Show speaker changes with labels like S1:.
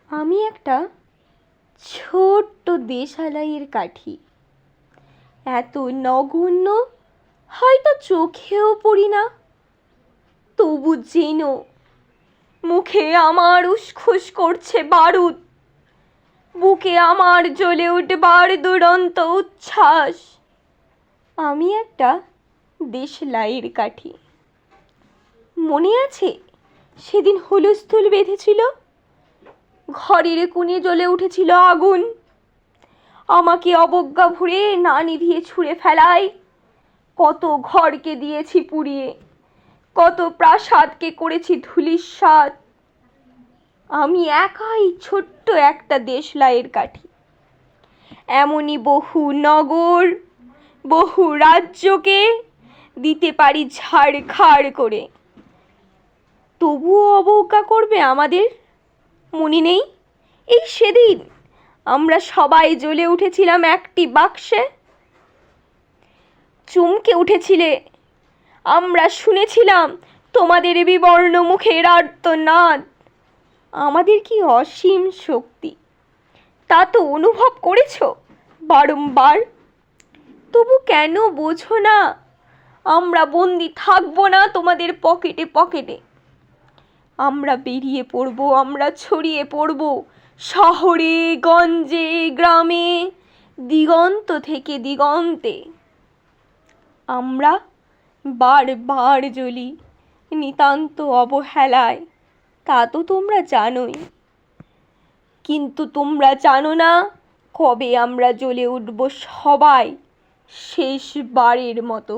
S1: আমি একটা ছোট্ট দেশালাইয়ের কাঠি, এত নগণ্য হয়তো চোখেও পড়ি না, তবু যেন মুখে আমার উসখুস করছে বারুদ, বুকে আমার জ্বলে উঠবার দুরন্ত উচ্ছ্বাস। আমি একটা দেশলাইয়ের কাঠি। মনে আছে সেদিন হুলস্থুল বেঁধেছিল, ঘরের কোণে জ্বলে উঠেছিল আগুন, আমাকে অবজ্ঞা ভরে না নিভিয়ে ছুঁড়ে ফেলায় কত ঘরকে দিয়েছি পুড়িয়ে, কত প্রাসাদকে করেছি ধূলিসাৎ। আমি একাই ছোট্ট একটা দেশলাইয়ের কাঠি, এমনই বহু নগর, বহু রাজ্যকে দিতে পারি ঝাড়খাড় করে। তবুও অবজ্ঞা করবে আমাদের? মনে নেই এই সেদিন আমরা সবাই জ্বলে উঠেছিলাম একটি বাক্সে, চমকে উঠেছিলে, আমরা শুনেছিলাম তোমাদের বিবর্ণ মুখের আর্তনাদ। আমাদের কি অসীম শক্তি, তা তো অনুভব করেছো বারংবার। তবু কেন বোঝো না আমরা বন্দি থাকবো না তোমাদের পকেটে পকেটে। আমরা বেরিয়ে পড়বো, আমরা ছড়িয়ে পড়বো শহরে গঞ্জে গ্রামে, দিগন্ত থেকে দিগন্তে। আমরা বারবার জ্বলি নিতান্ত অবহেলায়, তা তো তোমরা জানোই। কিন্তু তোমরা জানো না কবে আমরা জ্বলে উঠবো সবাই শেষবারের মতো।